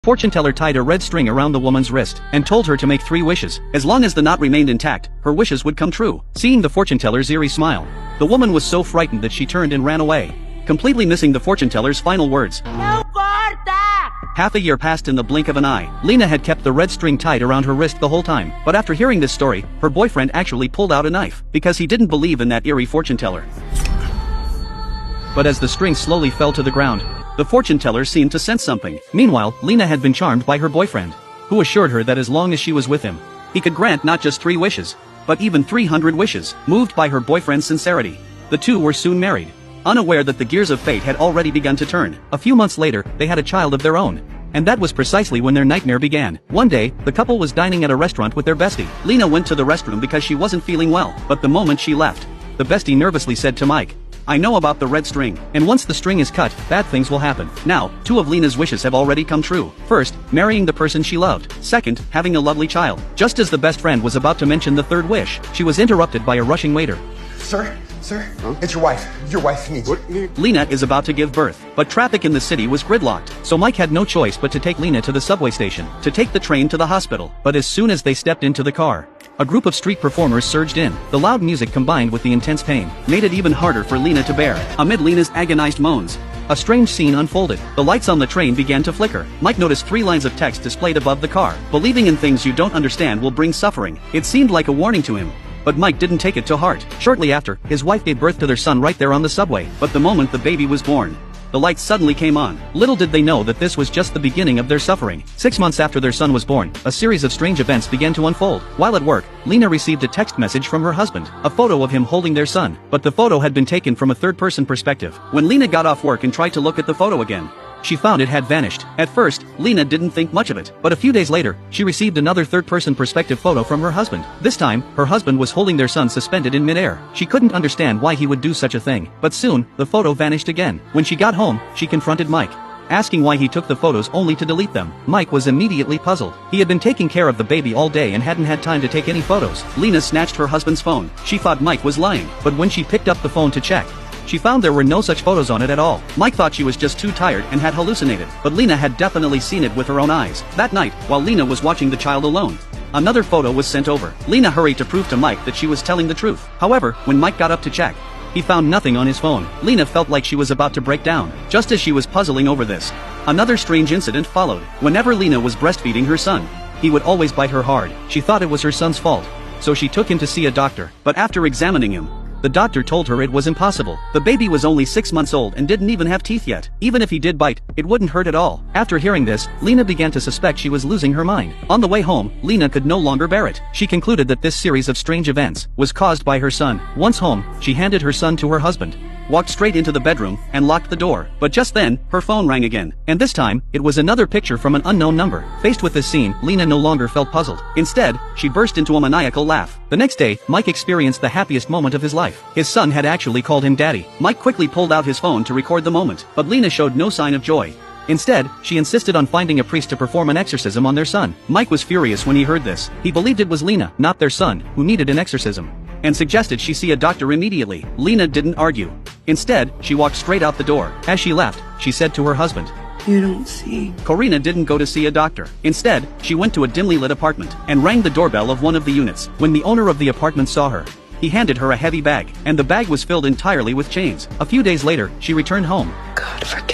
Fortune teller tied a red string around the woman's wrist and told her to make 3 wishes. As long as the knot remained intact, her wishes would come true. Seeing the fortune teller's eerie smile, the woman was so frightened that she turned and ran away, completely missing the fortune teller's final words. No corta! Half a year passed in the blink of an eye. Lina had kept the red string tied around her wrist the whole time, but after hearing this story, her boyfriend actually pulled out a knife, because he didn't believe in that eerie fortune teller. But as the string slowly fell to the ground, the fortune teller seemed to sense something. Meanwhile, Lina had been charmed by her boyfriend, who assured her that as long as she was with him, he could grant not just 3 wishes, but even 300 wishes. Moved by her boyfriend's sincerity, the two were soon married, unaware that the gears of fate had already begun to turn. A few months later, they had a child of their own. And that was precisely when their nightmare began. One day, the couple was dining at a restaurant with their bestie. Lina went to the restroom because she wasn't feeling well, but the moment she left, the bestie nervously said to Mike, "I know about the red string, and once the string is cut, bad things will happen." Now, 2 of Lina's wishes have already come true. First, marrying the person she loved. Second, having a lovely child. Just as the best friend was about to mention the 3rd wish, she was interrupted by a rushing waiter. Sir, it's your wife. Your wife needs you. Lina is about to give birth, but traffic in the city was gridlocked, so Mike had no choice but to take Lina to the subway station, to take the train to the hospital. But as soon as they stepped into the car, a group of street performers surged in. The loud music combined with the intense pain made it even harder for Lina to bear. Amid Lina's agonized moans, a strange scene unfolded. The lights on the train began to flicker. Mike noticed 3 lines of text displayed above the car. "Believing in things you don't understand will bring suffering." It seemed like a warning to him, but Mike didn't take it to heart. Shortly after, his wife gave birth to their son right there on the subway. But the moment the baby was born, the lights suddenly came on. Little did they know that this was just the beginning of their suffering. 6 months after their son was born, a series of strange events began to unfold. While at work, Lina received a text message from her husband, a photo of him holding their son. But the photo had been taken from a third-person perspective. When Lina got off work and tried to look at the photo again, she found it had vanished. At first, Lina didn't think much of it, but a few days later, she received another third-person perspective photo from her husband. This time, her husband was holding their son suspended in midair. She couldn't understand why he would do such a thing, but soon, the photo vanished again. When she got home, she confronted Mike, asking why he took the photos only to delete them. Mike was immediately puzzled. He had been taking care of the baby all day and hadn't had time to take any photos. Lina snatched her husband's phone. She thought Mike was lying, but when she picked up the phone to check, she found there were no such photos on it at all. Mike thought she was just too tired and had hallucinated, but Lina had definitely seen it with her own eyes. That night, while Lina was watching the child alone, another photo was sent over. Lina hurried to prove to Mike that she was telling the truth. However, when Mike got up to check, he found nothing on his phone. Lina felt like she was about to break down. Just as she was puzzling over this, another strange incident followed. Whenever Lina was breastfeeding her son, he would always bite her hard. She thought it was her son's fault, so she took him to see a doctor. But after examining him, the doctor told her it was impossible. The baby was only 6 months old and didn't even have teeth yet. Even if he did bite, it wouldn't hurt at all. After hearing this, Lina began to suspect she was losing her mind. On the way home, Lina could no longer bear it. She concluded that this series of strange events was caused by her son. Once home, she handed her son to her husband, walked straight into the bedroom, and locked the door. But just then, her phone rang again. And this time, it was another picture from an unknown number. Faced with this scene, Lina no longer felt puzzled. Instead, she burst into a maniacal laugh. The next day, Mike experienced the happiest moment of his life. His son had actually called him daddy. Mike quickly pulled out his phone to record the moment, but Lina showed no sign of joy. Instead, she insisted on finding a priest to perform an exorcism on their son. Mike was furious when he heard this. He believed it was Lina, not their son, who needed an exorcism, and suggested she see a doctor immediately. Lina didn't argue. Instead, she walked straight out the door. As she left, she said to her husband, "You don't see." Corina didn't go to see a doctor. Instead, she went to a dimly lit apartment and rang the doorbell of one of the units. When the owner of the apartment saw her, he handed her a heavy bag, and the bag was filled entirely with chains. A few days later, she returned home. God forgive